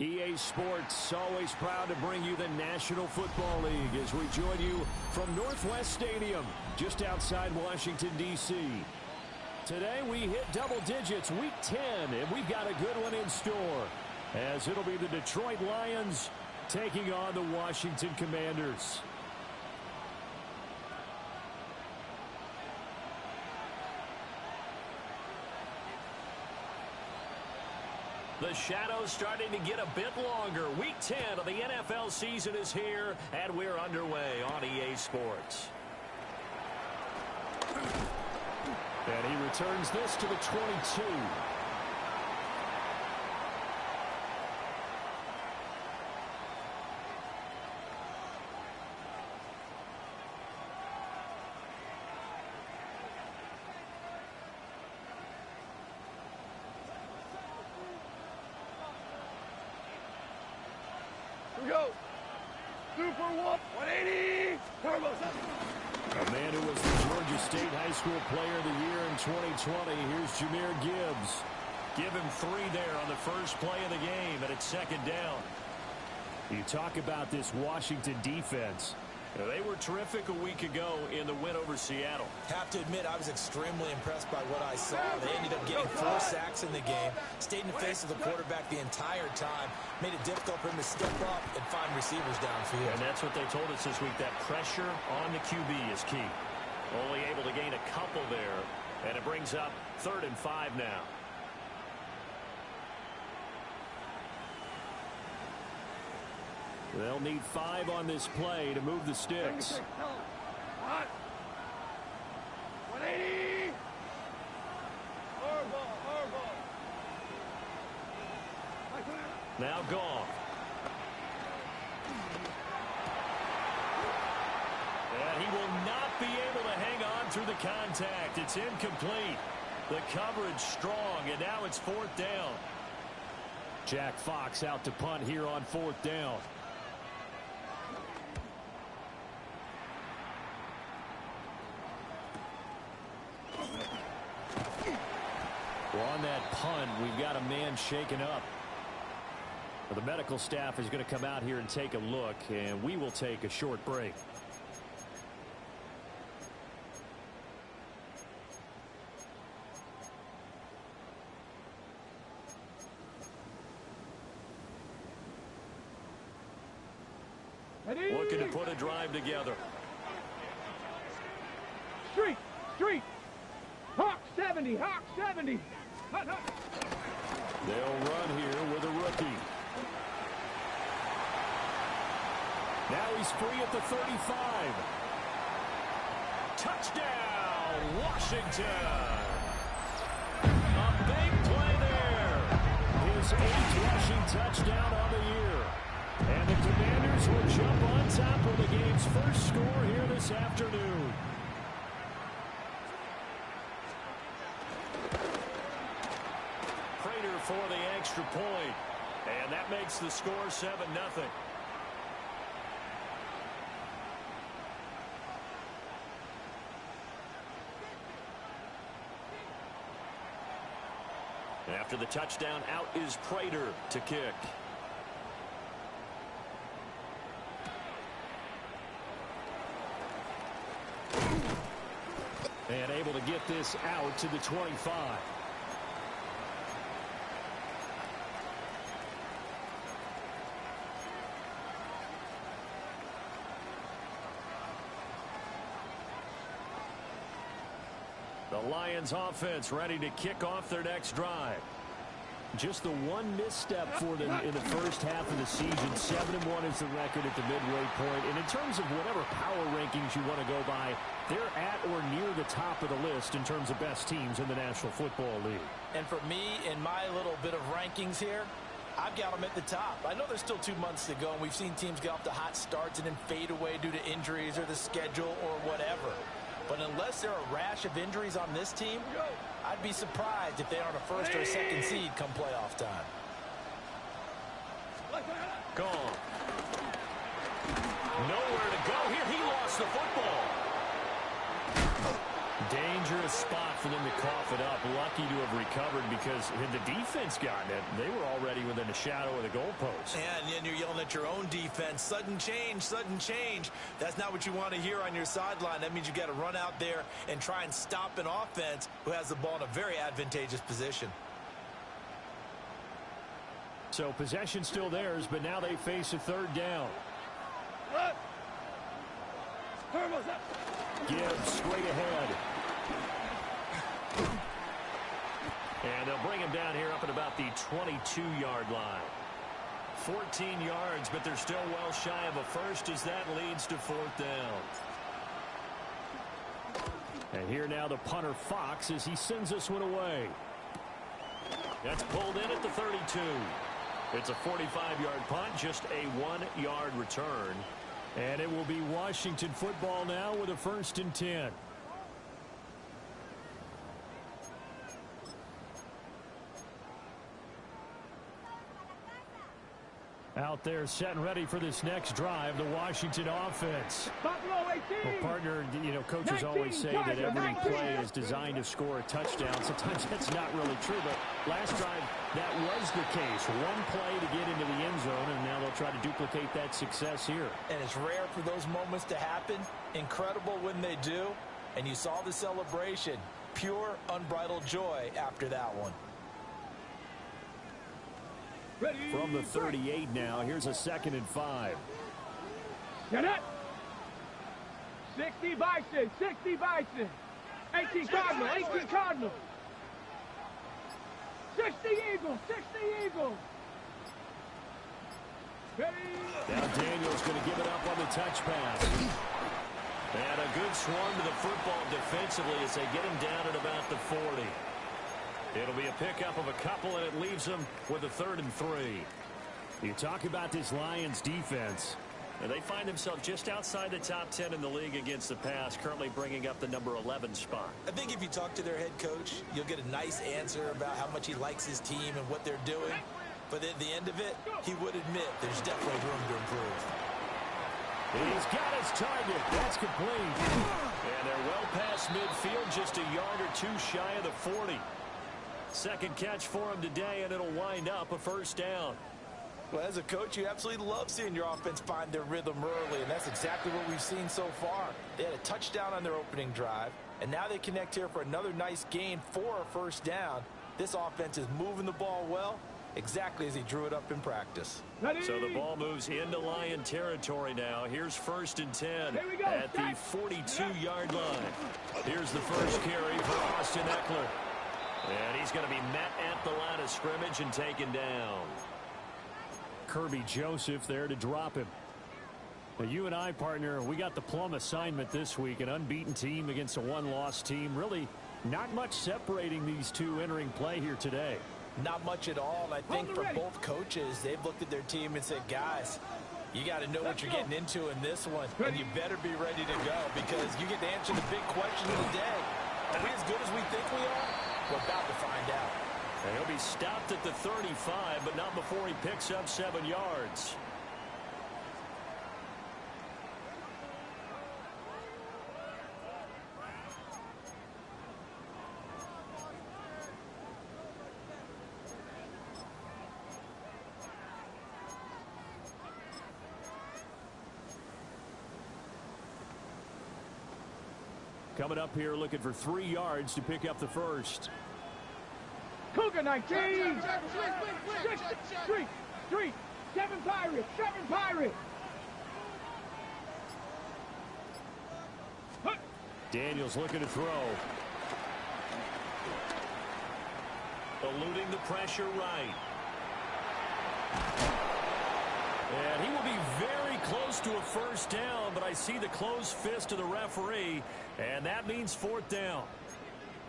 EA Sports, always proud to bring you the National Football League as we join you from Northwest Stadium, just outside Washington, D.C. Today we hit double digits, Week 10, and we've got a good one in store, as it'll be the Detroit Lions taking on the Washington Commanders. The shadow's starting to get a bit longer. Week 10 of the NFL season is here, and we're underway on EA Sports. And he returns this to the 22. Go. Super Wolf 180. Turbo. A man who was the Georgia State High School Player of the Year in 2020. Here's Jahmyr Gibbs. Give him 3 there on the first play of the game, and it's second down. You talk about this Washington defense. They were terrific a week ago in the win over Seattle. Have to admit, I was extremely impressed by what I saw. They ended up getting 4 sacks in the game, stayed in the face of the quarterback the entire time, made it difficult for him to step up and find receivers downfield. And that's what they told us this week, that pressure on the QB is key. Only able to gain a couple there, and it brings up 3rd and 5 now. They'll need 5 on this play to move the sticks. 180. Now gone. And he will not be able to hang on through the contact. It's incomplete. The coverage strong, and now it's 4th down. Jack Fox out to punt here on 4th down. Well, on that punt, we've got a man shaken up. Well, the medical staff is going to come out here and take a look, and we will take a short break. Looking to put a drive together. Street. Hawk 70. Hawk 70. They'll run here with a rookie. Now he's free at the 35. Touchdown, Washington. A big play there. His 8th rushing touchdown on the year. And the Commanders will jump on top of the game's first score here this afternoon. Prater for the extra point. And that makes the score 7-0. After the touchdown, out is Prater to kick. And able to get this out to the 25. The Lions offense ready to kick off their next drive. Just the one misstep for them in the first half of the season. 7-1 is the record at the midway point. And in terms of whatever power rankings you want to go by, they're at or near the top of the list in terms of best teams in the National Football League. And for me, in my little bit of rankings here, I've got them at the top. I know there's still 2 months to go, and we've seen teams get off to hot starts and then fade away due to injuries or the schedule or whatever. But unless there are a rash of injuries on this team, I'd be surprised if they aren't a first or a second seed come playoff time. Gone. Nowhere to go here. He lost the football. Dangerous spot for them to cough it up. Lucky to have recovered because had the defense gotten it, they were already within a shadow of the goalpost. And then you're yelling at your own defense. Sudden change, sudden change. That's not what you want to hear on your sideline. That means you've got to run out there and try and stop an offense who has the ball in a very advantageous position. So possession still theirs, but now they face a third down. Gibbs straight ahead. And they'll bring him down here up at about the 22-yard line. 14 yards, but they're still well shy of a first as that leads to fourth down. And here now the punter Fox as he sends this one away. That's pulled in at the 32. It's a 45-yard punt, just a 1-yard return. And it will be Washington football now with a 1st and 10. Out there set and ready for this next drive, the Washington offense. Well, partner, you know, coaches always say that every play is designed to score a touchdown. Sometimes that's not really true, but last drive, that was the case. One play to get into the end zone, and now they'll try to duplicate that success here. And it's rare for those moments to happen. Incredible when they do. And you saw the celebration. Pure, unbridled joy after that one. From the 38 now, here's a 2nd and 5. Get it! 60 Bison, 60 Bison. 18 Cardinal, 18 Cardinal. 60 Eagles, 60 Eagles. Now Daniel's going to give it up on the touch pass. And a good swarm to the football defensively as they get him down at about the 40. It'll be a pickup of a couple, and it leaves them with a 3rd and 3. You talk about this Lions defense. And they find themselves just outside the top 10 in the league against the pass, currently bringing up the number 11 spot. I think if you talk to their head coach, you'll get a nice answer about how much he likes his team and what they're doing. But at the end of it, he would admit there's definitely room to improve. He's got his target. That's complete. And they're well past midfield, just a yard or two shy of the 40. Second catch for him today, and it'll wind up a 1st down. Well, as a coach, you absolutely love seeing your offense find their rhythm early, and that's exactly what we've seen so far. They had a touchdown on their opening drive, and now they connect here for another nice gain for a 1st down. This offense is moving the ball well, exactly as he drew it up in practice. So the ball moves into Lion territory now. Here's 1st and 10 at the 42-yard line. Here's the first carry for Austin Eckler. And he's going to be met at the line of scrimmage and taken down. Kirby Joseph there to drop him. Now, you and I, partner, we got the plum assignment this week. An unbeaten team against a one-loss team. Really not much separating these two entering play here today. Not much at all. I think for both coaches, they've looked at their team and said, guys, you got to know what you're getting into in this one. And you better be ready to go because you get to answer the big question of the day. Are we as good as we think we are? We're about to find out. And he'll be stopped at the 35, but not before he picks up 7 yards. Coming up here looking for 3 yards to pick up the first. Cougar 19. 3. 7 Pirates. 7 Pirates. Daniels looking to throw. eluding the pressure right. And he will be very close to a first down, but I see the closed fist of the referee, and that means fourth down.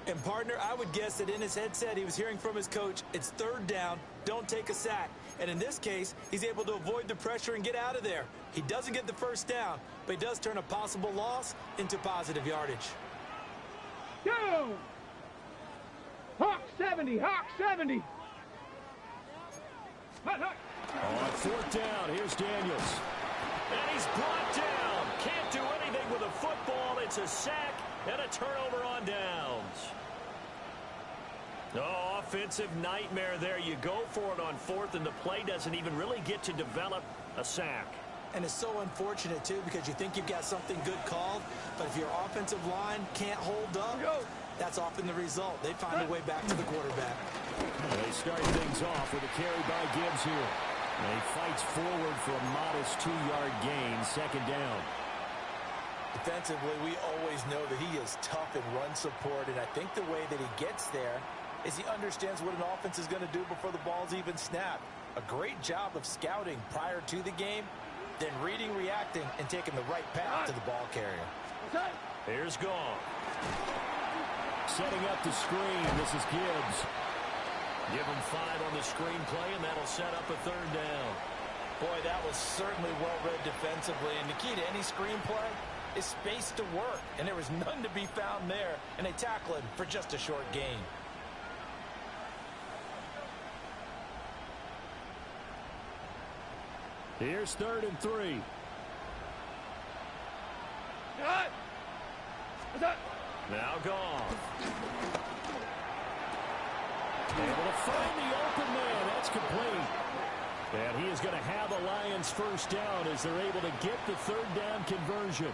And, partner, I would guess that in his headset he was hearing from his coach, it's third down, don't take a sack. And in this case, he's able to avoid the pressure and get out of there. He doesn't get the first down, but he does turn a possible loss into positive yardage. Go! Hawk 70, Hawk 70. On fourth down, here's Daniels. And he's brought down. Can't do anything with a football. It's a sack and a turnover on downs. Oh, offensive nightmare there. You go for it on fourth, and the play doesn't even really get to develop a sack. And it's so unfortunate, too, because you think you've got something good called, but if your offensive line can't hold up, that's often the result. They find a way back to the quarterback. They start things off with a carry by Gibbs here. And he fights forward for a modest 2-yard gain, second down. Defensively, we always know that he is tough in run support, and I think the way that he gets there is he understands what an offense is going to do before the ball's even snapped. A great job of scouting prior to the game, then reading, reacting, and taking the right path to the ball carrier. Here's Goff. Setting up the screen, this is Gibbs. Give him 5 on the screenplay, and that'll set up a third down. Boy, that was certainly well-read defensively, and the key to any screenplay is space to work, and there was none to be found there, and they tackle him for just a short gain. Here's 3rd and 3. Now Goff. Able to find the open man. That's complete. And he is going to have a Lions first down as they're able to get the third down conversion.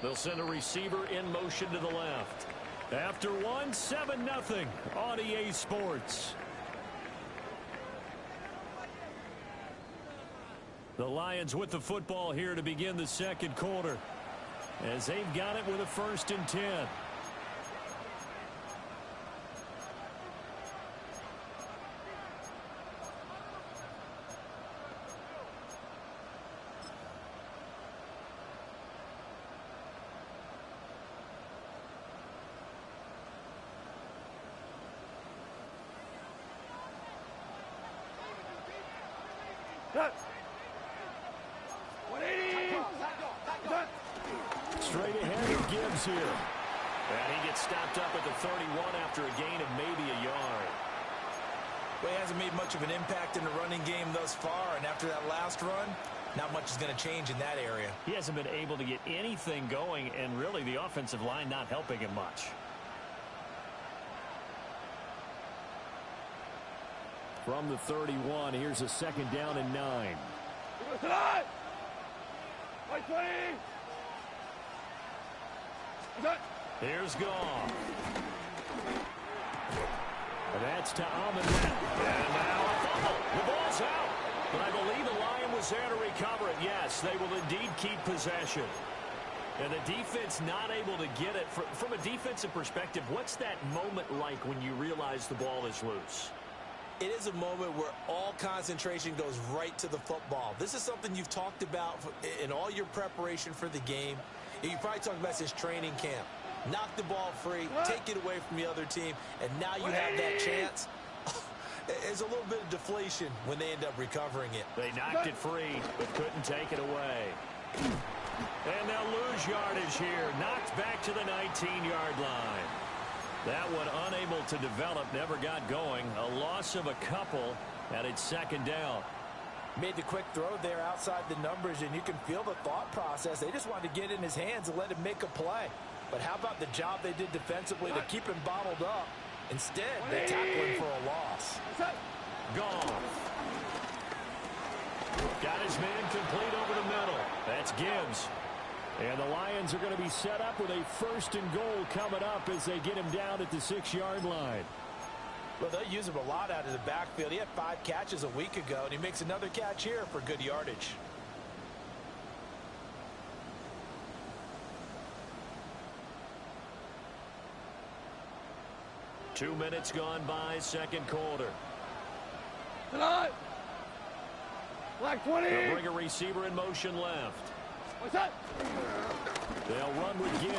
They'll send a receiver in motion to the left. After one, 7-0 on EA Sports. The Lions with the football here to begin the second quarter, as they've got it with a 1st and 10. Straight ahead of Gibbs here. And he gets stopped up at the 31 after a gain of maybe a yard. Well, he hasn't made much of an impact in the running game thus far, and after that last run, not much is going to change in that area. He hasn't been able to get anything going, and really the offensive line not helping him much. From the 31, here's a 2nd down and 9. Here's Goff. That's to Amon. And now a fumble. The ball's out. But I believe the Lion was there to recover it. Yes, they will indeed keep possession. And the defense not able to get it. From a defensive perspective, what's that moment like when you realize the ball is loose? It is a moment where all concentration goes right to the football. This is something you've talked about in all your preparation for the game. You probably talked about since training camp. Knock the ball free, take it away from the other team, and now you have that chance. There's a little bit of deflation when they end up recovering it. They knocked it free, but couldn't take it away. And they'll lose yardage here. Knocked back to the 19-yard line. That one unable to develop, never got going. A loss of a couple, and it's 2nd down. Made the quick throw there outside the numbers, and you can feel the thought process. They just wanted to get in his hands and let him make a play. But how about the job they did defensively to keep him bottled up? Instead, they tackle him for a loss. Goff. Got his man complete over the middle. That's Gibbs. And the Lions are going to be set up with a 1st and goal coming up as they get him down at the 6-yard line. Well, they'll use him a lot out of the backfield. He had 5 catches a week ago, and he makes another catch here for good yardage. 2 minutes gone by, second quarter. Black 20. They'll bring a receiver in motion left. What's up? They'll run with Gibbs.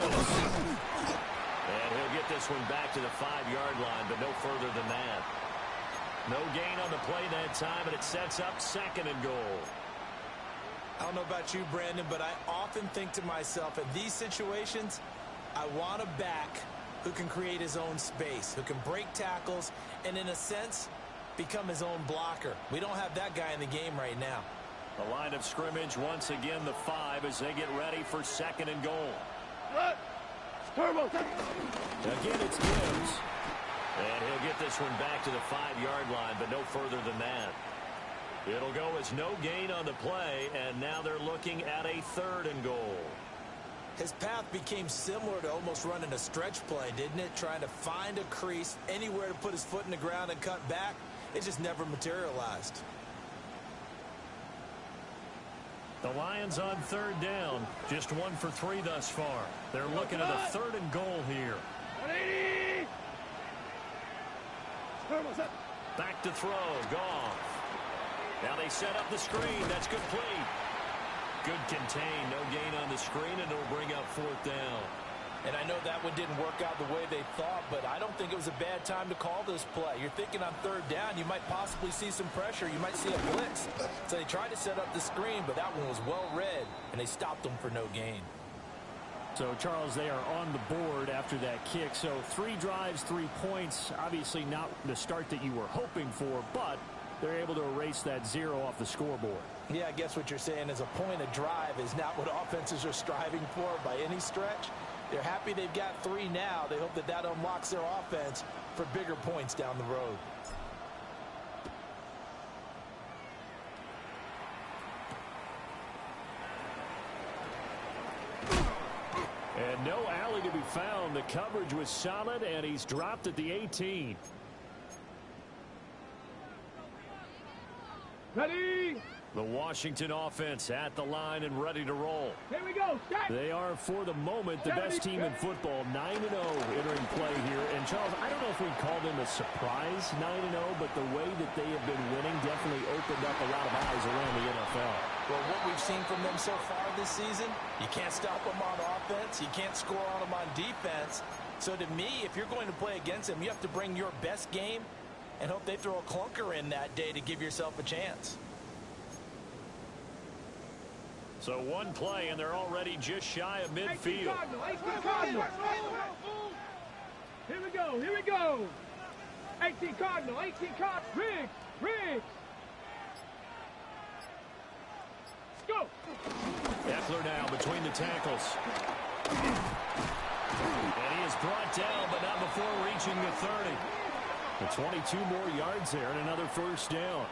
And he'll get this one back to the 5-yard line, but no further than that. No gain on the play that time, and it sets up second and goal. I don't know about you, Brandon, but I often think to myself, in these situations, I want a back who can create his own space, who can break tackles, and in a sense, become his own blocker. We don't have that guy in the game right now. The line of scrimmage, once again, the 5 as they get ready for second and goal. Turbo. Again, it's Gibbs. And he'll get this one back to the 5-yard line, but no further than that. It'll go as no gain on the play, and now they're looking at a third and goal. His path became similar to almost running a stretch play, didn't it? Trying to find a crease, anywhere to put his foot in the ground and cut back. It just never materialized. The Lions on third down. Just 1 for 3 thus far. They're looking at a third and goal here. 180. Back to throw. Goff. Now they set up the screen. That's complete. Good contain. No gain on the screen, and it'll bring up fourth down. And I know that one didn't work out the way they thought, but I don't think it was a bad time to call this play. You're thinking on third down, you might possibly see some pressure. You might see a blitz. So they tried to set up the screen, but that one was well read, and they stopped them for no gain. So, Charles, they are on the board after that kick. So 3 drives, 3 points. Obviously not the start that you were hoping for, but they're able to erase that 0 off the scoreboard. Yeah, I guess what you're saying is a point of drive is not what offenses are striving for by any stretch. They're happy they've got 3 now. They hope that that unlocks their offense for bigger points down the road. And no alley to be found. The coverage was solid, and he's dropped at the 18. Ready. The Washington offense at the line and ready to roll. Here we go. Start. They are, for the moment, the best team in football, 9-0 entering play here. And, Charles, I don't know if we'd call them a surprise 9-0, but the way that they have been winning definitely opened up a lot of eyes around the NFL. Well, what we've seen from them so far this season, you can't stop them on offense. You can't score on them on defense. So, to me, if you're going to play against them, you have to bring your best game and hope they throw a clunker in that day to give yourself a chance. So 1 play, and they're already just shy of midfield. 18 Cardinal. Here we go. Here we go. 18 Cardinal. 18 Cardinal. Riggs. Go. Eckler now between the tackles. And he is brought down, but not before reaching the 30. The 22 more yards there and another first down.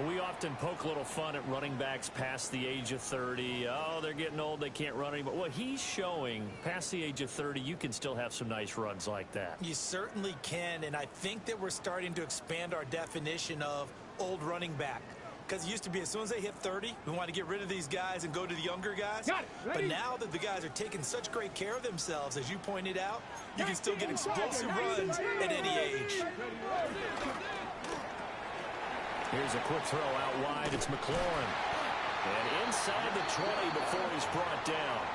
We often poke a little fun at running backs past the age of 30. Oh, they're getting old, they can't run anymore. Well, he's showing past the age of 30, you can still have some nice runs like that. You certainly can, and I think that we're starting to expand our definition of old running back. Because it used to be as soon as they hit 30, we want to get rid of these guys and go to the younger guys. Got it. But now that the guys are taking such great care of themselves, as you pointed out, you can still get explosive runs at any age. Here's a quick throw out wide. It's McLaurin. And inside the 20 before he's brought down.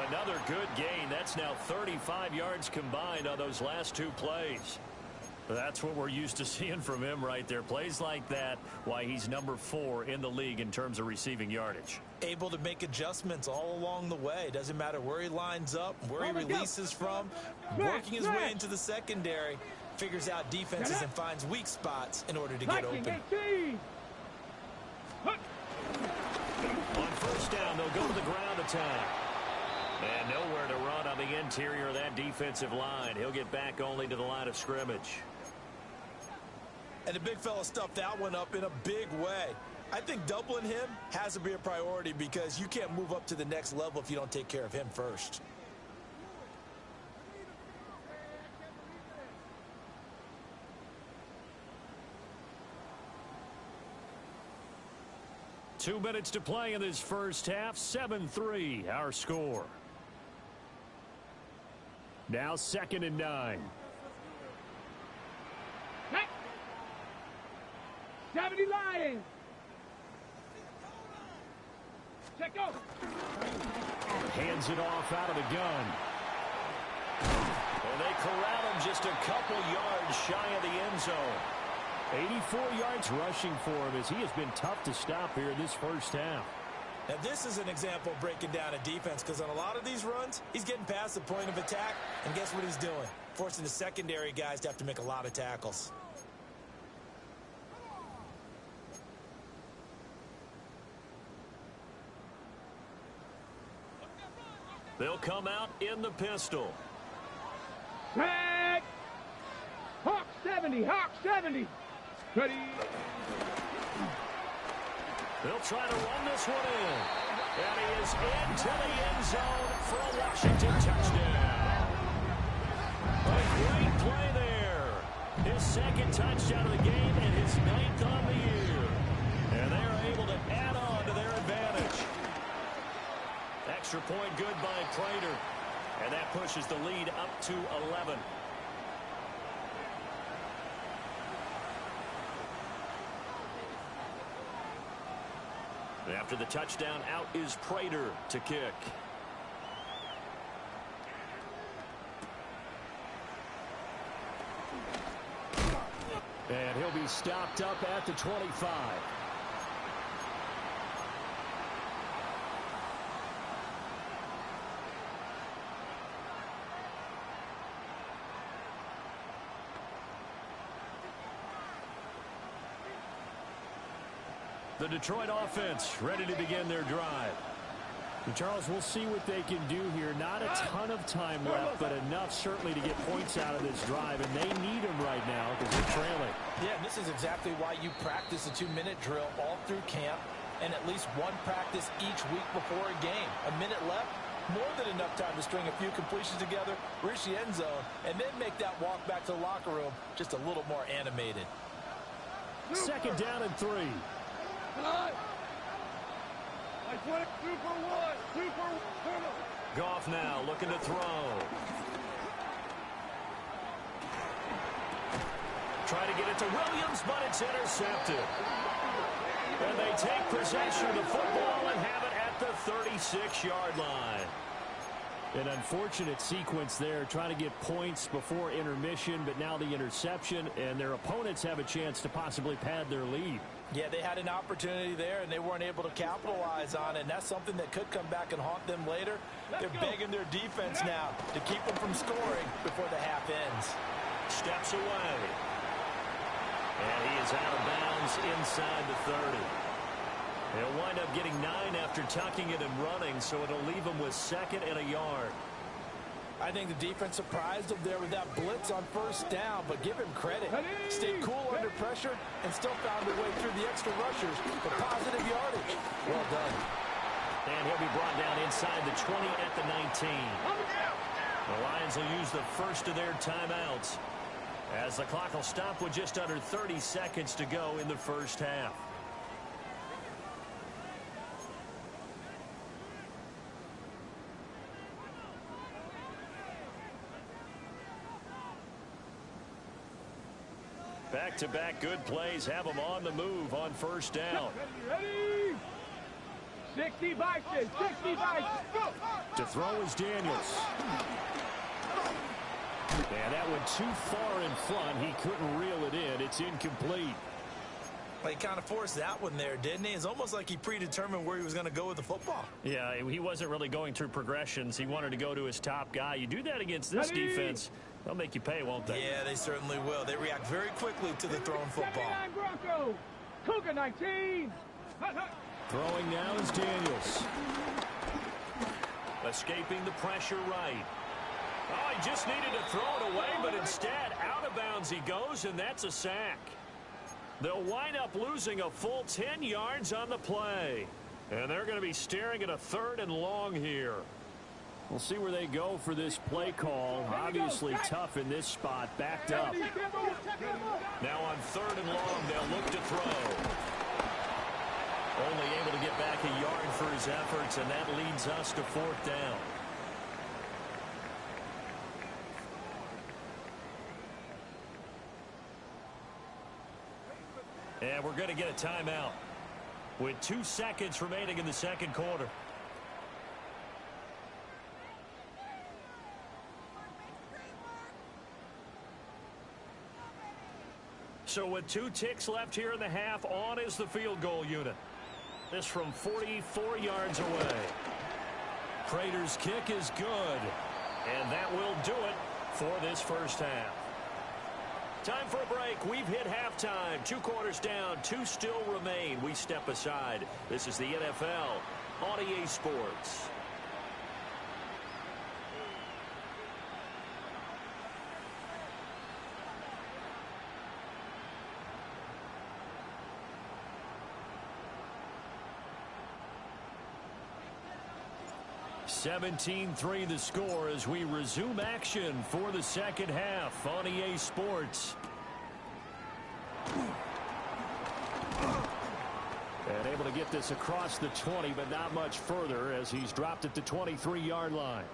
Another good gain. That's now 35 yards combined on those last 2 plays. That's what we're used to seeing from him right there. Plays like that, why he's number 4 in the league in terms of receiving yardage. Able to make adjustments all along the way. Doesn't matter where he lines up, where he releases from, working his way into the secondary. Figures out defenses and finds weak spots in order to get open. On first down, they'll go to the ground attack. And nowhere to run on the interior of that defensive line. He'll get back only to the line of scrimmage. And the big fella stuffed that one up in a big way. I think doubling him has to be a priority because you can't move up to the next level if you don't take care of him first. Two minutes to play in this first half. 7-3, our score. Now 2nd and 9. 70 Lions. Check go. Hands it off out of the gun. And they corral him just a couple yards shy of the end zone. 84 yards rushing for him as he has been tough to stop here in this first half. Now, this is an example of breaking down a defense, because on a lot of these runs, he's getting past the point of attack, and guess what he's doing? Forcing the secondary guys to have to make a lot of tackles. They'll come out in the pistol. Tag. Hawk 70. Hawk 70. Ready. They'll try to run this one in. And he is into the end zone for a Washington touchdown. A great play there. His second touchdown of the game and his 9th on the year. And they're able to add on to their advantage. Extra point good by Prater. And that pushes the lead up to 11. After the touchdown, out is Prater to kick. And he'll be stopped up at the 25. The Detroit offense ready to begin their drive. And Charles, we'll see what they can do here. Not a ton of time left, but enough certainly to get points out of this drive, and they need them right now because they're trailing. Yeah, and this is exactly why you practice a 2-minute drill all through camp and at least one practice each week before a game. A minute left, more than enough time to string a few completions together, reach the end zone, and then make that walk back to the locker room just a little more animated. Second down and 3. Goff now looking to throw. Try to get it to Williams, but it's intercepted. And they take possession of the football and have it at the 36-yard line. An unfortunate sequence there, trying to get points before intermission, but now the interception, and their opponents have a chance to possibly pad their lead. Yeah, they had an opportunity there, and they weren't able to capitalize on it, and that's something that could come back and haunt them later. They're begging their defense now to keep them from scoring before the half ends. Steps away. And he is out of bounds inside the 30. They'll wind up getting 9 after tucking it and running, so it'll leave them with 2nd and a yard. I think the defense surprised him there with that blitz on first down, but give him credit. Stayed cool under pressure and still found a way through the extra rushers for positive yardage. Well done. And he'll be brought down inside the 20 at the 19. The Lions will use the first of their timeouts as the clock will stop with just under 30 seconds to go in the first half. Back-to-back good plays have them on the move on first down. Ready? 60 Bison, 60 Bison. To throw is Daniels. And that went too far in front. He couldn't reel it in. It's incomplete. Well, he kind of forced that one there, didn't he? It's almost like he predetermined where he was going to go with the football. Yeah, he wasn't really going through progressions. He wanted to go to his top guy. You do that against this defense, they'll make you pay, won't they? Yeah, they certainly will. They react very quickly to the thrown football. 79 Broncos. Cougar 19. Throwing now is Daniels. Escaping the pressure right. Oh, he just needed to throw it away, but instead, out of bounds he goes, and that's a sack. They'll wind up losing a full 10 yards on the play. And they're going to be staring at a 3rd and long here. We'll see where they go for this play call. Obviously tough in this spot, backed up. Now on 3rd and long, they'll look to throw. Only able to get back a yard for his efforts, and that leads us to 4th down. And we're going to get a timeout with 2 seconds remaining in the second quarter. So with 2 ticks left here in the half, on is the field goal unit. This from 44 yards away. Prater's kick is good. And that will do it for this first half. Time for a break. We've hit halftime. 2 quarters down. 2 still remain. We step aside. This is the NFL on EA Sports. (17-3) the score as we resume action for the second half on EA Sports. And able to get this across the 20, but not much further as he's dropped at the 23-yard line.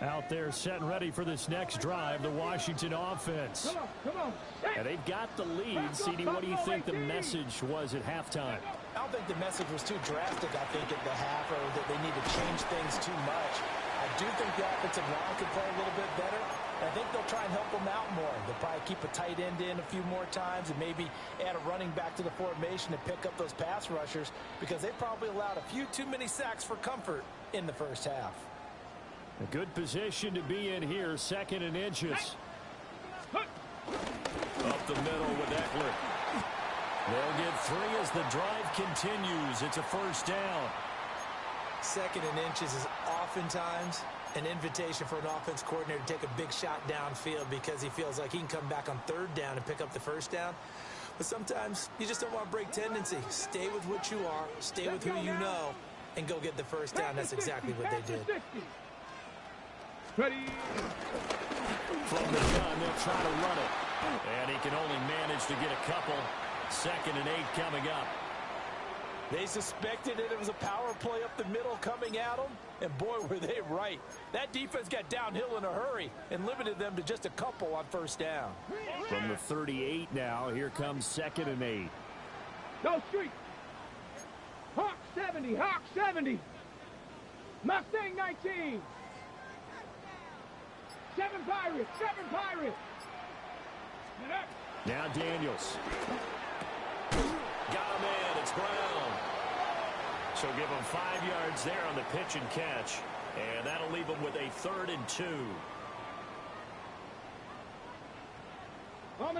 Out there set and ready for this next drive, the Washington offense. Come on. And they've got the lead. CD, what do you think the message was at halftime? I don't think the message was too drastic, I think, at the half, or that they need to change things too much. I do think the offensive line could play a little bit better. I think they'll try and help them out more. They'll probably keep a tight end in a few more times and maybe add a running back to the formation to pick up those pass rushers, because they probably allowed a few too many sacks for comfort in the first half. A good position to be in here, 2nd and inches. Up the middle with Eckler. They'll get 3 as the drive continues. It's a first down. 2nd and inches is oftentimes an invitation for an offense coordinator to take a big shot downfield because he feels like he can come back on 3rd down and pick up the first down. But sometimes you just don't want to break tendency. Stay with what you are, stay with who you know, and go get the first down. That's exactly what they did. Ready. From the gun, they'll try to run it. And he can only manage to get a couple. 2nd and 8 coming up. They suspected it was a power play up the middle coming at them, and boy, were they right. That defense got downhill in a hurry and limited them to just a couple on first down. From the 38 now, here comes 2nd and 8. Go street. Hawk 70. Hawk 70. Mustang 19. 7 Pirates. 7 Pirates. Now Daniels. Got him in. It's Brown. So give him 5 yards there on the pitch and catch. And that'll leave him with a 3rd and 2.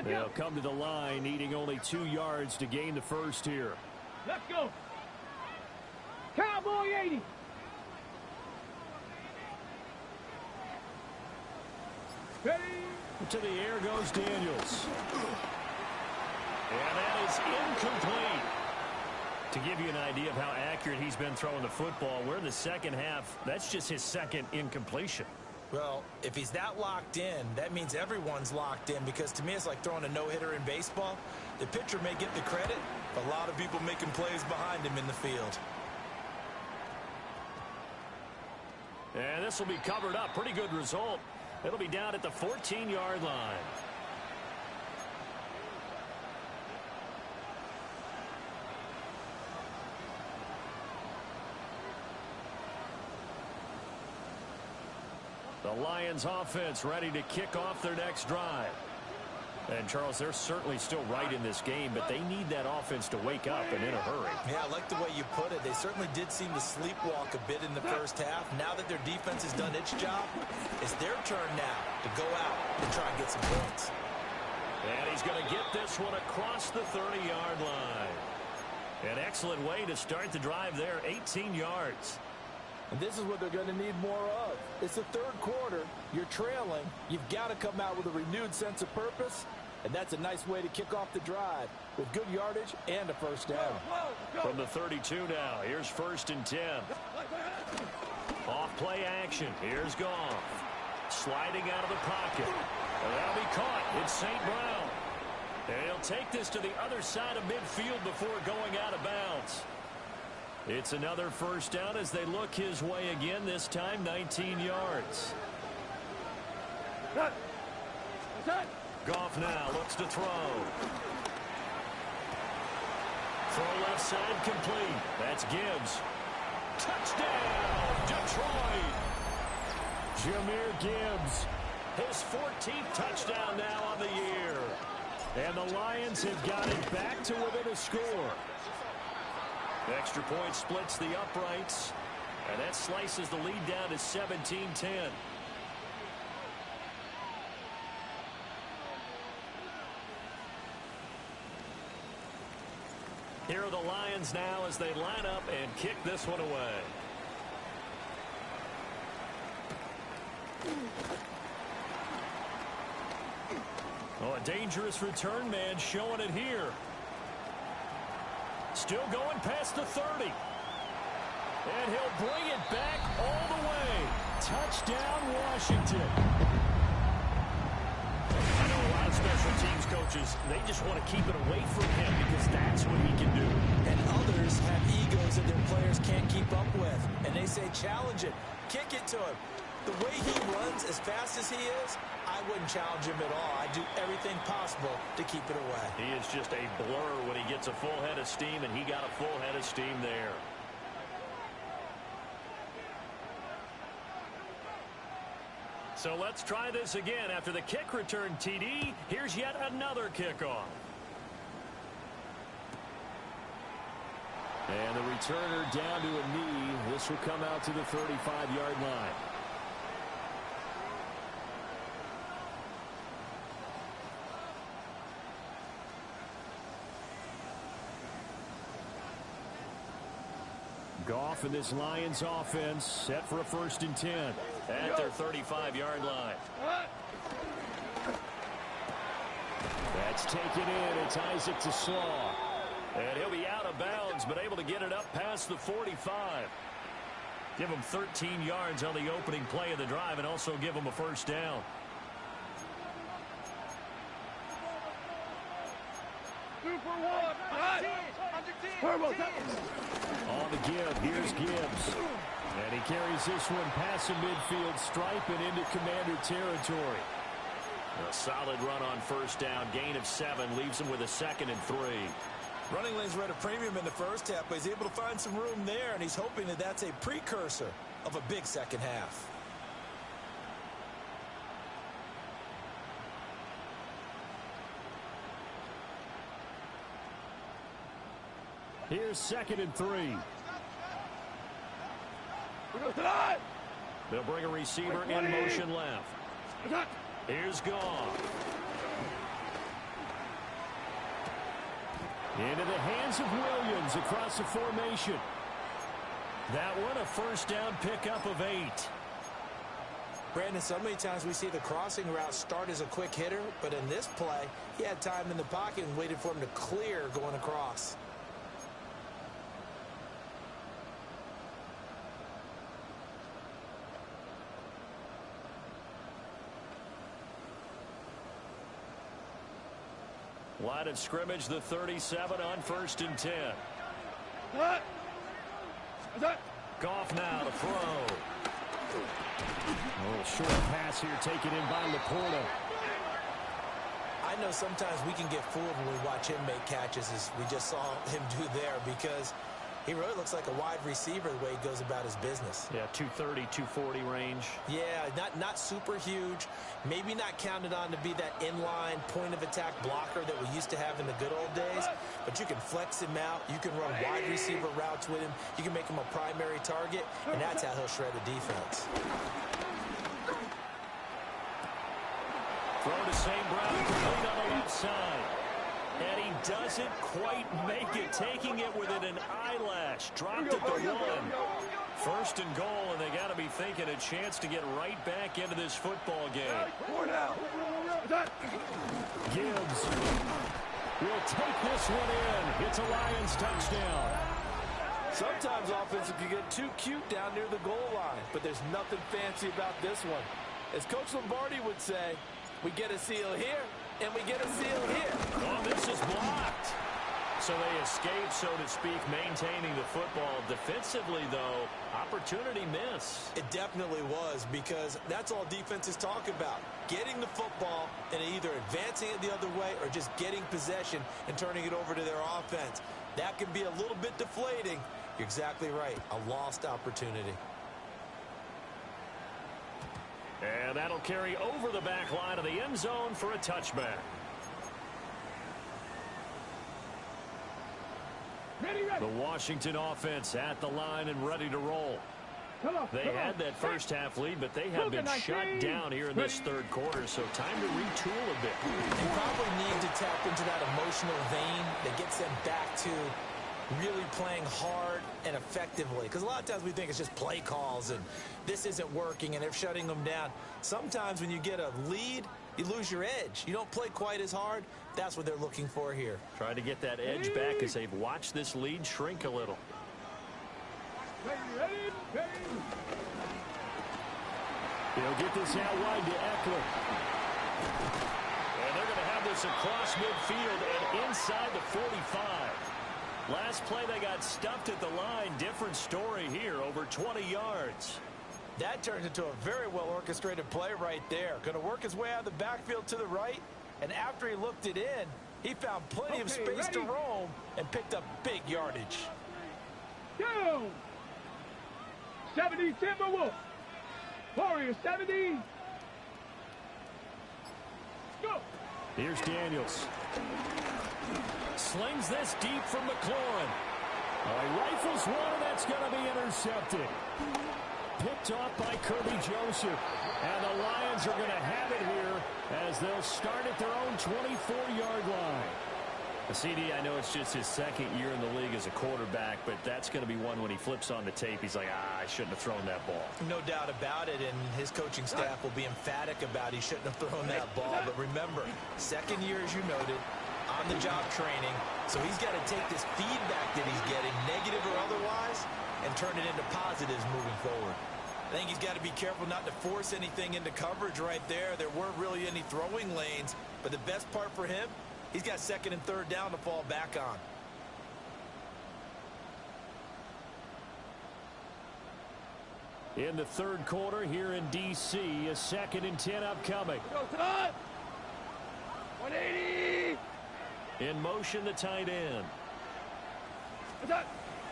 They'll come to the line, needing only 2 yards to gain the first here. Let's go. Cowboy 80. Ready. To the air goes Daniels. And that is incomplete. To give you an idea of how accurate he's been throwing the football, we're in the second half. That's just his 2nd incompletion. Well, if he's that locked in, that means everyone's locked in, because to me it's like throwing a no-hitter in baseball. The pitcher may get the credit, but a lot of people making plays behind him in the field. And this will be covered up. Pretty good result. It'll be down at the 14-yard line. The Lions offense ready to kick off their next drive. And, Charles, they're certainly still right in this game, but they need that offense to wake up and in a hurry. Yeah, I like the way you put it. They certainly did seem to sleepwalk a bit in the first half. Now that their defense has done its job, it's their turn now to go out and try and get some points. And he's going to get this one across the 30-yard line. An excellent way to start the drive there, 18 yards. And this is what they're going to need more of. It's the 3rd quarter. You're trailing. You've got to come out with a renewed sense of purpose. And that's a nice way to kick off the drive with good yardage and a first down. From the 32 now, here's 1st and 10. Off play action. Here's Goff. Sliding out of the pocket. And that'll be caught. It's St. Brown. And he'll take this to the other side of midfield before going out of bounds. It's another first down as they look his way again, this time 19 yards. Goff now looks to throw. Throw left side complete. That's Gibbs. Touchdown, Detroit. Jahmyr Gibbs. His 14th touchdown now on the year. And the Lions have got it back to within a score. Extra point splits the uprights. And that slices the lead down to 17-10. Here are the Lions now as they line up and kick this one away. Oh, a dangerous return man showing it here. Still going past the 30. And he'll bring it back all the way. Touchdown, Washington. I know a lot of special teams coaches, they just want to keep it away from him because that's what he can do. And others have egos that their players can't keep up with. And they say, challenge it. Kick it to him. The way he runs as fast as he is, I wouldn't challenge him at all. I'd do everything possible to keep it away. He is just a blur when he gets a full head of steam, and he got a full head of steam there. So let's try this again. After the kick return TD, here's yet another kickoff. And the returner down to a knee. This will come out to the 35-yard line. Goff and this Lions offense set for a 1st and 10. At their 35-yard line. That's taken in. It's Isaac TeSlaa. And he'll be out of bounds, but able to get it up past the 45. Give him 13 yards on the opening play of the drive and also give him a first down. On the give, here's Gibbs. And he carries this one past the midfield stripe and into Commander territory. A solid run on first down. Gain of 7 leaves him with a 2nd and 3. Running lanes were at a premium in the first half, but he's able to find some room there, and he's hoping that that's a precursor of a big second half. Here's 2nd and 3. They'll bring a receiver in motion left. Here's Goff. Into the hands of Williams across the formation. That one a first down pickup of 8. Brandon, so many times we see the crossing route start as a quick hitter, but in this play, he had time in the pocket and waited for him to clear going across. Line of scrimmage, the 37 on 1st and 10. Goff now to throw. A little short pass here taken in by Laporta. I know sometimes we can get fooled when we watch him make catches, as we just saw him do there, because he really looks like a wide receiver the way he goes about his business. Yeah, 230, 240 range. Yeah, not super huge. Maybe not counted on to be that inline point-of-attack blocker that we used to have in the good old days. But you can flex him out. You can run wide receiver routes with him. You can make him a primary target, and that's how he'll shred a defense. Throw to St. Brown, complete on the left side. And he doesn't quite make it, taking it within an eyelash. Dropped it to 1. 1st and goal, and they got to be thinking a chance to get right back into this football game. Gibbs will take this one in. It's a Lions touchdown. Sometimes offense can get too cute down near the goal line, but there's nothing fancy about this one. As Coach Lombardi would say, we get a seal here, and we get a seal here. Oh, this is blocked. So they escape, so to speak, maintaining the football. Defensively, though, opportunity miss. It definitely was, because that's all defenses talk about. Getting the football and either advancing it the other way or just getting possession and turning it over to their offense. That can be a little bit deflating. You're exactly right. A lost opportunity. And that'll carry over the back line of the end zone for a touchback. The Washington offense at the line and ready to roll. They had that first half lead, but they have been shut down here in this third quarter, so time to retool a bit. They probably need to tap into that emotional vein that gets them back to really playing hard and effectively. Because a lot of times we think it's just play calls and this isn't working and they're shutting them down. Sometimes when you get a lead, you lose your edge. You don't play quite as hard. That's what they're looking for here. Trying to get that edge back as they've watched this lead shrink a little. He'll get this out wide to Eckler. And they're going to have this across midfield and inside the 45. Last play they got stuffed at the line. Different story here, over 20 yards. That turns into a very well-orchestrated play right there. Going to work his way out of the backfield to the right. And after he looked it in, he found plenty of space to roam and picked up big yardage. Down. 70 Timberwolves. Warriors 70. Go. Here's Daniels. Slings this deep from McLaurin. He rifles one, and that's going to be intercepted. Picked off by Kirby Joseph. And the Lions are going to have it here as they'll start at their own 24-yard line. CD, I know it's just his second year in the league as a quarterback, but that's going to be one when he flips on the tape. He's like, I shouldn't have thrown that ball. No doubt about it, and his coaching staff will be emphatic about he shouldn't have thrown that ball. But remember, second year, as you noted, on-the-job training, so he's got to take this feedback that he's getting, negative or otherwise, and turn it into positives moving forward. I think he's got to be careful not to force anything into coverage right there. There weren't really any throwing lanes, but the best part for him, he's got second and third down to fall back on. In the third quarter here in D.C., a 2nd and 10 upcoming. Go, Todd. 180. In motion, the tight end.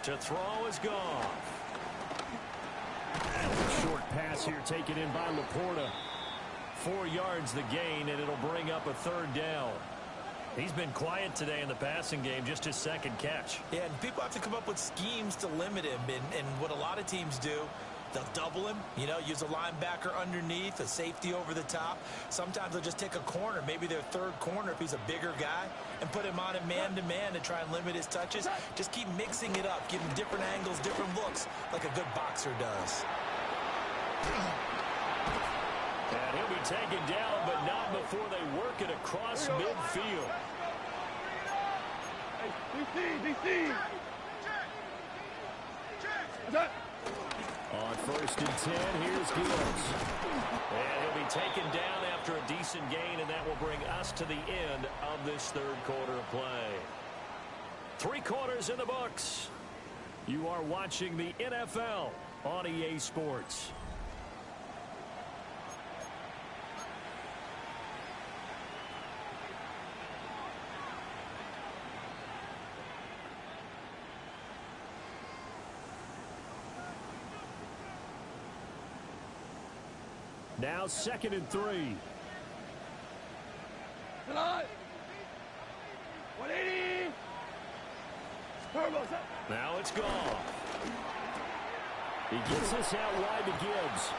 To throw is gone. Short pass here taken in by Laporta. 4 yards the gain, and it'll bring up a third down. He's been quiet today in the passing game, just his second catch. Yeah, and people have to come up with schemes to limit him, and what a lot of teams do, they'll double him, you know, use a linebacker underneath, a safety over the top. Sometimes they'll just take a corner, maybe their third corner if he's a bigger guy, and put him on a man-to-man to try and limit his touches. Just keep mixing it up, give him different angles, different looks, like a good boxer does. And he'll be taken down, but not before they work it across midfield. DC. On 1st and 10, here's Gibbs. And he'll be taken down after a decent gain, and that will bring us to the end of this third quarter of play. 3 quarters in the books. You are watching the NFL on EA Sports. Now 2nd and 3. 180. Now it's gone. He gets this out wide to Gibbs.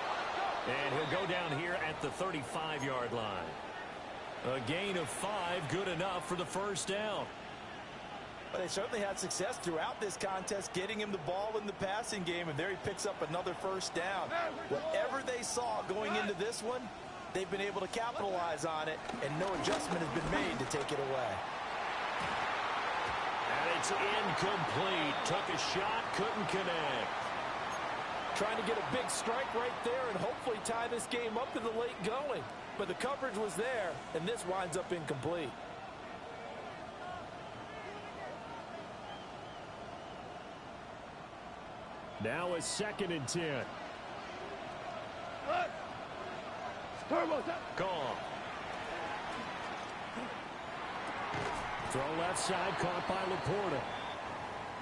And he'll go down here at the 35-yard line. A gain of 5, good enough for the first down. Well, they certainly had success throughout this contest getting him the ball in the passing game, and there he picks up another first down. Whatever they saw going into this one, they've been able to capitalize on it, and no adjustment has been made to take it away. And it's incomplete. Took a shot, couldn't connect. Trying to get a big strike right there and hopefully tie this game up in the late going. But the coverage was there, and this winds up incomplete. Now a 2nd and 10. Gone. Throw left side, caught by Laporta.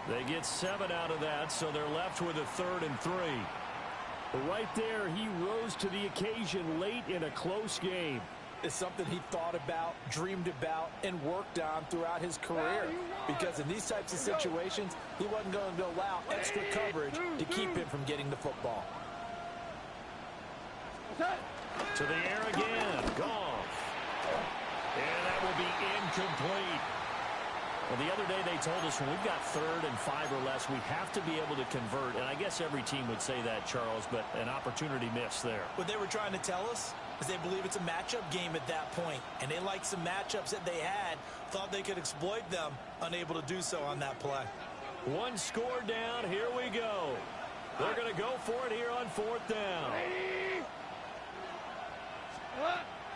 They get 7 out of that, so they're left with a 3rd and 3. But right there, he rose to the occasion late in a close game. It's something he thought about, dreamed about, and worked on throughout his career. Because in these types of situations, he wasn't going to allow extra coverage to keep him from getting the football. To the air again. Goff. And that will be incomplete. Well, the other day they told us when we've got 3rd and 5 or less, we have to be able to convert. And I guess every team would say that, Charles, but an opportunity missed there. What they were trying to tell us is they believe it's a matchup game at that point. And they liked some matchups that they had, thought they could exploit them, unable to do so on that play. One score down. Here we go. They're going to go for it here on 4th down.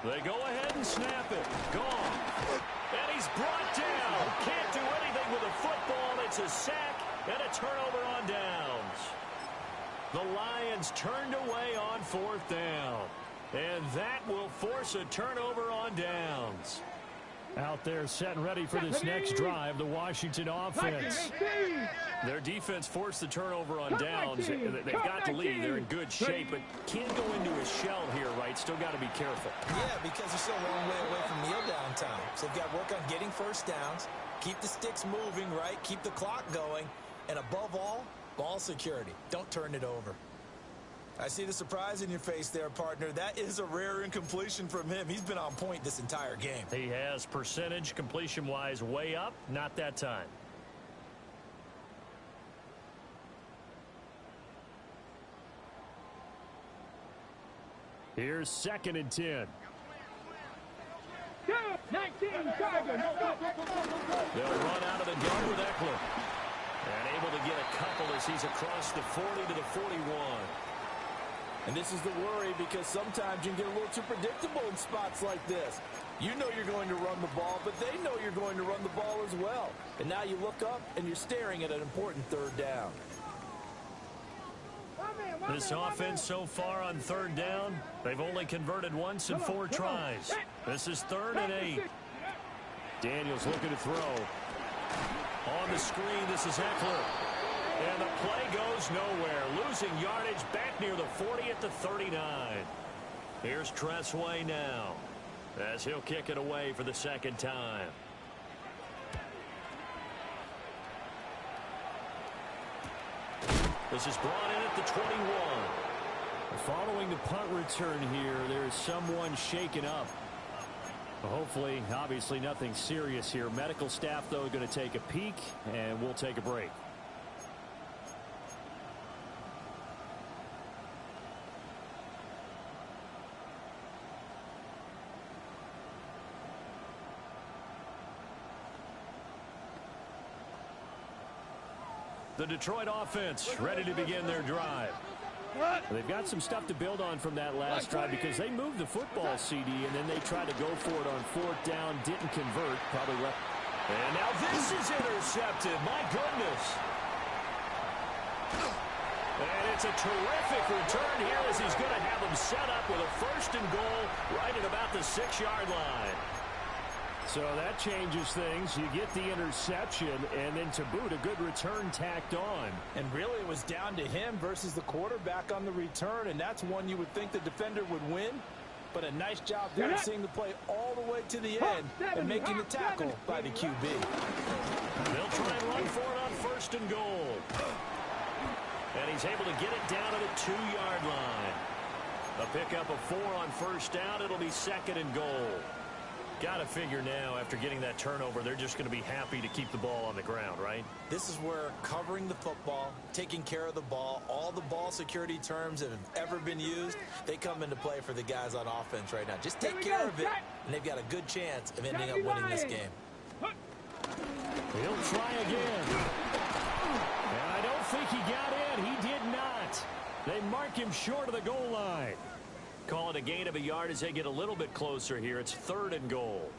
They go ahead and snap it. Gone. And he's brought down. Can't do anything with a football. It's a sack and a turnover on downs. The Lions turned away on 4th down. And that will force a turnover on downs. Out there setting ready for this next drive, the Washington offense. Their defense forced the turnover on downs. They've got the lead. They're in good shape, but can't go into a shell here, right? Still got to be careful. Yeah, because they're still a long way away from kneel down time. So they've got to work on getting first downs, keep the sticks moving, right? Keep the clock going. And above all, ball security. Don't turn it over. I see the surprise in your face there, partner. That is a rare incompletion from him. He's been on point this entire game. He has percentage completion-wise way up. Not that time. Here's 2nd and 10. 19 Tigers. They'll run out of the gun with Eckler. And able to get a couple as he's across the 40 to the 41. And this is the worry because sometimes you can get a little too predictable in spots like this. You know you're going to run the ball, but they know you're going to run the ball as well. And now you look up and you're staring at an important 3rd down. This offense so far on 3rd down, they've only converted once in 4 tries. This is 3rd and 8. Daniels looking to throw. On the screen, this is Eckler. And the play goes nowhere. Losing yardage back near the 40 at the 39. Here's Tressway now as he'll kick it away for the 2nd time. This is brought in at the 21. Following the punt return here, there's someone shaken up. Hopefully, obviously nothing serious here. Medical staff, though, going to take a peek, and we'll take a break. The Detroit offense ready to begin their drive. They've got some stuff to build on from that last drive because they moved the football, CD, and then they tried to go for it on 4th down, didn't convert, probably left. And now this is intercepted. My goodness. And it's a terrific return here as he's going to have them set up with a 1st and goal right at about the 6-yard line. So that changes things. You get the interception, and then to boot, a good return tacked on. And really, it was down to him versus the quarterback on the return, and that's one you would think the defender would win. But a nice job there seeing the play all the way to the end and making the tackle by the QB. They'll try and run for it on 1st and goal. And he's able to get it down to the 2-yard line. A pickup of 4 on 1st down. It'll be 2nd and goal. Got to figure now, after getting that turnover, they're just going to be happy to keep the ball on the ground, right? This is where covering the football, taking care of the ball, all the ball security terms that have ever been used, they come into play for the guys on offense right now. Just take care of it, and they've got a good chance of ending up winning this game. He'll try again. And I don't think he got in. He did not. They mark him short of the goal line. Call it a gain of a yard as they get a little bit closer here. It's 3rd and goal.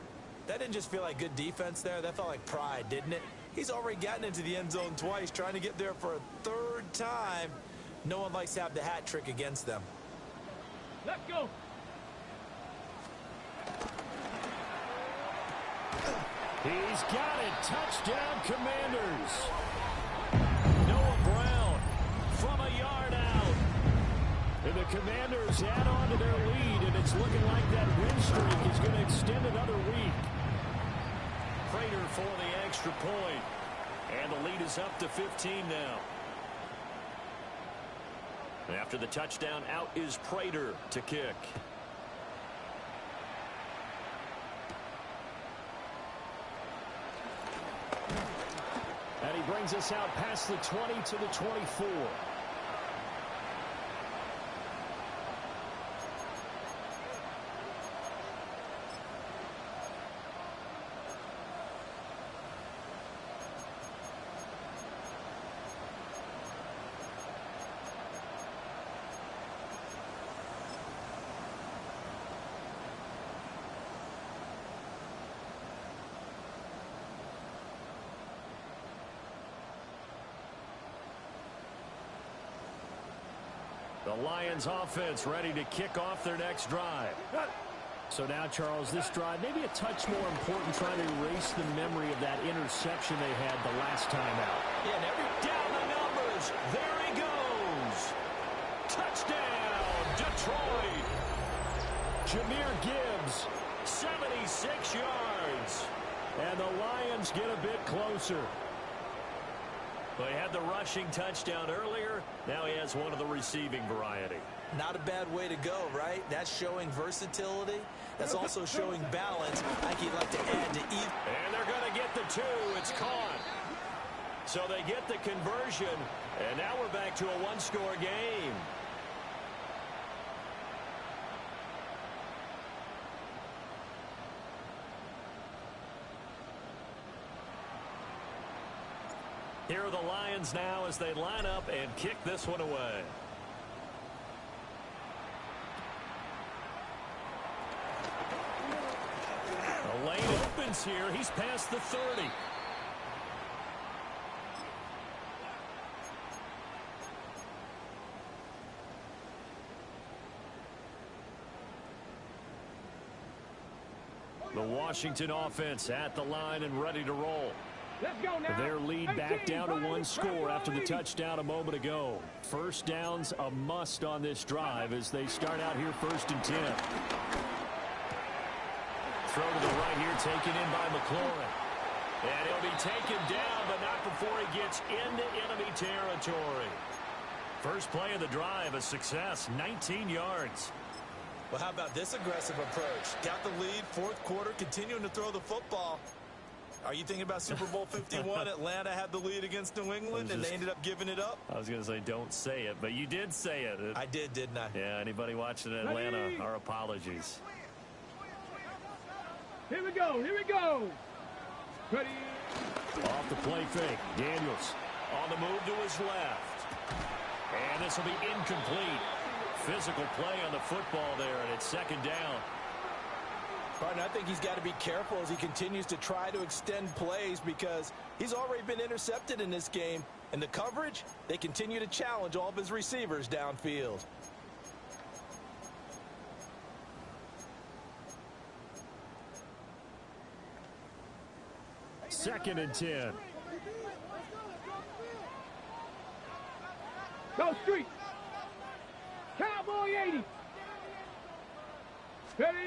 That didn't just feel like good defense there. That felt like pride, didn't it? He's already gotten into the end zone twice, trying to get there for a third time. No one likes to have the hat trick against them. Let's go. He's got it. Touchdown, Commanders. Noah Brown from a yard out. And the Commanders add on to their lead, and it's looking like that win streak is going to extend another week. Prater for the extra point. And the lead is up to 15 now. After the touchdown, out is Prater to kick. And he brings us out past the 20 to the 24. The Lions offense ready to kick off their next drive. So now, Charles, this drive maybe a touch more important, trying to erase the memory of that interception they had the last time out. Yeah, and down the numbers. There he goes. Touchdown, Detroit. Jahmyr Gibbs. 76 yards. And the Lions get a bit closer. Well, he had the rushing touchdown earlier. Now he has one of the receiving variety. Not a bad way to go, right? That's showing versatility. That's also showing balance. I think he'd like to add to either. And they're going to get the two. It's caught. So they get the conversion. And now we're back to a one-score game. Here are the Lions now as they line up and kick this one away. The lane opens here. He's past the 30. The Washington offense at the line and ready to roll. Let's go now. Their lead back down to one score after the touchdown a moment ago. First down's a must on this drive as they start out here 1st and 10. Throw to the right here, taken in by McLaurin. And he'll be taken down, but not before he gets into enemy territory. First play of the drive, a success, 19 yards. Well, how about this aggressive approach? Got the lead, 4th quarter, continuing to throw the football. Are you thinking about Super Bowl 51? Atlanta had the lead against New England, and they ended up giving it up? I was going to say, don't say it, but you did say it. I did, didn't I? Yeah, anybody watching Atlanta, our apologies. Here we go. Here we go. Ready. Off the play fake. Daniels. On the move to his left. And this will be incomplete. Physical play on the football there, and it's 2nd down. Partner, I think he's got to be careful as he continues to try to extend plays because he's already been intercepted in this game. And the coverage, they continue to challenge all of his receivers downfield. Second and 10. Go street. Cowboy 80. Ready.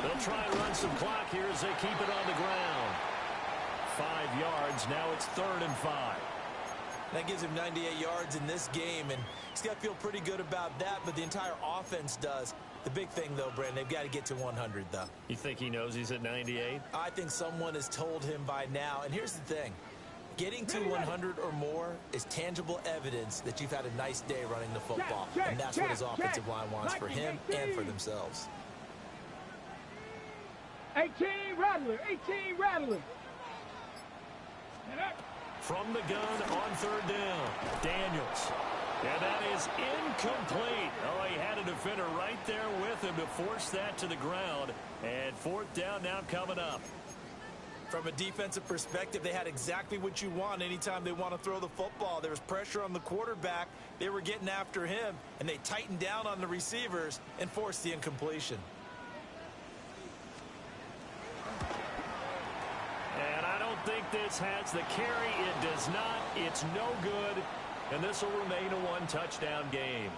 They'll try and run some clock here as they keep it on the ground. 5 yards. Now it's 3rd and 5. That gives him 98 yards in this game, and he's got to feel pretty good about that, but the entire offense does. The big thing, though, Brandon, they've got to get to 100, though. You think he knows he's at 98? I think someone has told him by now. And here's the thing. Getting to 100 or more is tangible evidence that you've had a nice day running the football. And that's what his offensive line wants for him and for themselves. 18 Rattler. 18 Rattler. From the gun on 3rd down. Daniels. And that is incomplete. Oh, he had a defender right there with him to force that to the ground. And 4th down now coming up. From a defensive perspective, they had exactly what you want anytime they want to throw the football. There was pressure on the quarterback. They were getting after him, and they tightened down on the receivers and forced the incompletion. And I don't think this has the carry. It does not. It's no good. And this will remain a one-touchdown game.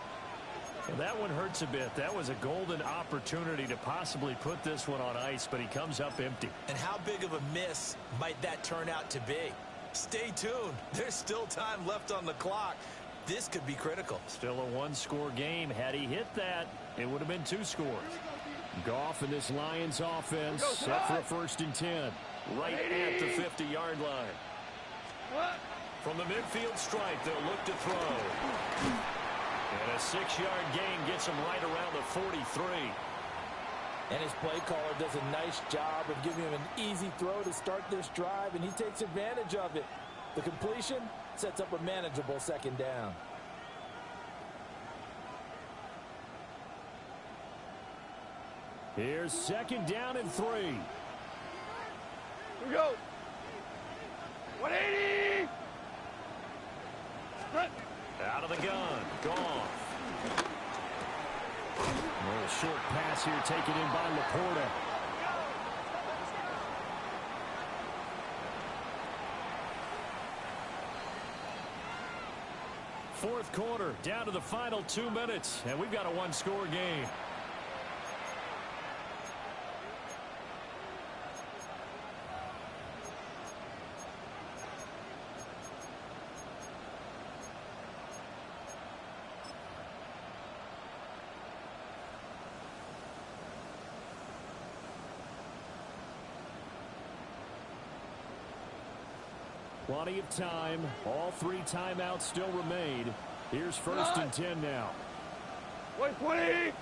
And that one hurts a bit. That was a golden opportunity to possibly put this one on ice, but he comes up empty. And how big of a miss might that turn out to be? Stay tuned. There's still time left on the clock. This could be critical. Still a one-score game. Had he hit that, it would have been 2 scores. Goff and this Lions offense set for a 1st and 10. Right at the 50-yard line. From the midfield stripe, they'll look to throw. And a 6-yard gain gets him right around the 43. And his play caller does a nice job of giving him an easy throw to start this drive, and he takes advantage of it. The completion sets up a manageable 2nd down. Here's 2nd down and 3. Here we go. 180. Out of the gun. Gone. A little short pass here taken in by Laporta. Fourth quarter, down to the final 2 minutes, and we've got a one-score game. Plenty of time. All 3 timeouts still remain. Here's 1st and 10 now. 120.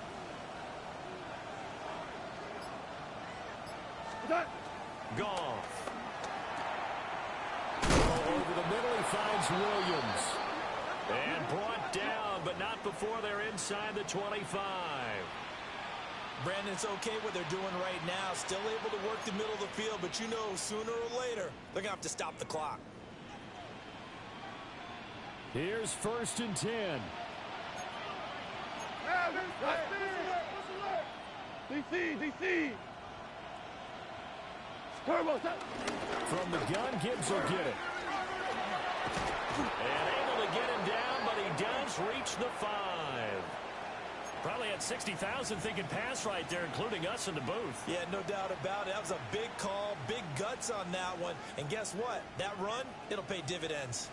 Goff. Over the middle, he finds Williams. And brought down, but not before they're inside the 25. Brandon, it's okay what they're doing right now. Still able to work the middle of the field, but you know sooner or later they're going to have to stop the clock. Here's 1st and 10. DC. Turbo. From the gun, Gibbs will get it. And able to get him down, but he does reach the 5. Probably had 60,000 thinking pass right there, including us in the booth. Yeah, no doubt about it. That was a big call, big guts on that one. And guess what? That run, it'll pay dividends.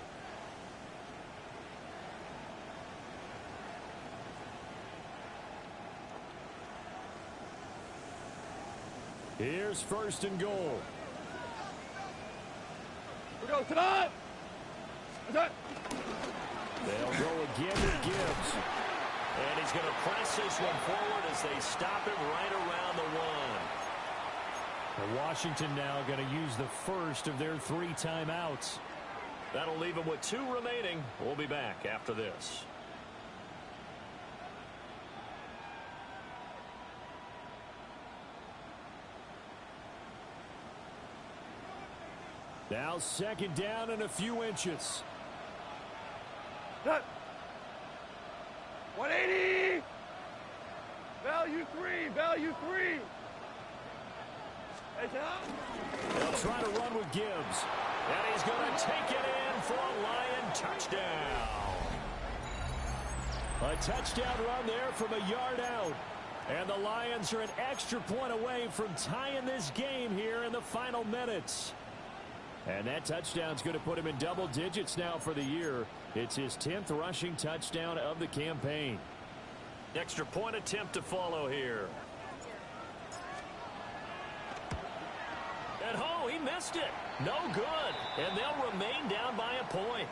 Here's 1st and goal. We go tonight. They'll go again with Gibbs. And he's going to press this one forward as they stop him right around the 1. And Washington now going to use the first of their 3 timeouts. That'll leave them with 2 remaining. We'll be back after this. Now 2nd down and a few inches. 180. Value 3. They'll try to run with Gibbs. And he's going to take it in for a Lion touchdown. A touchdown run there from a yard out. And the Lions are an extra point away from tying this game here in the final minutes. And that touchdown's going to put him in double digits now for the year. It's his 10th rushing touchdown of the campaign. Extra point attempt to follow here. And oh, he missed it. No good. And they'll remain down by a point.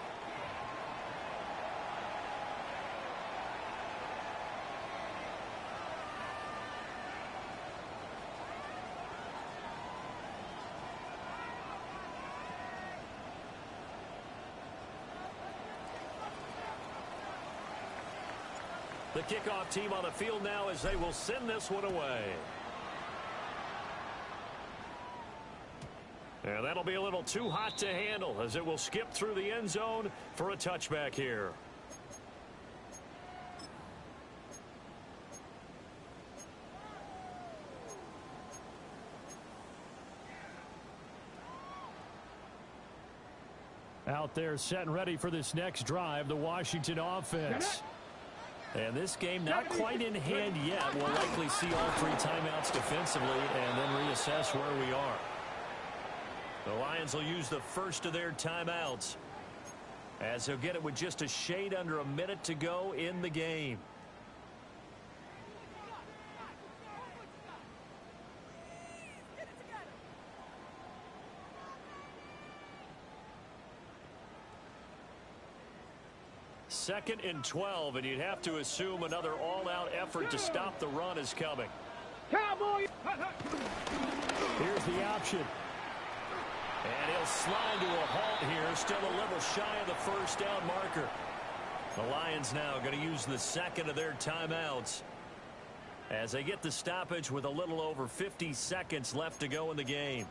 The kickoff team on the field now as they will send this one away. And that'll be a little too hot to handle as it will skip through the end zone for a touchback here. Out there set and ready for this next drive, the Washington offense. And this game not quite in hand yet. We'll likely see all 3 timeouts defensively and then reassess where we are. The Lions will use the first of their timeouts as they'll get it with just a shade under a minute to go in the game. Second and 12, and you'd have to assume another all-out effort to stop the run is coming. Cowboy! Here's the option. And he'll slide to a halt here, still a little shy of the first down marker. The Lions now going to use the second of their timeouts as they get the stoppage with a little over 50 seconds left to go in the game.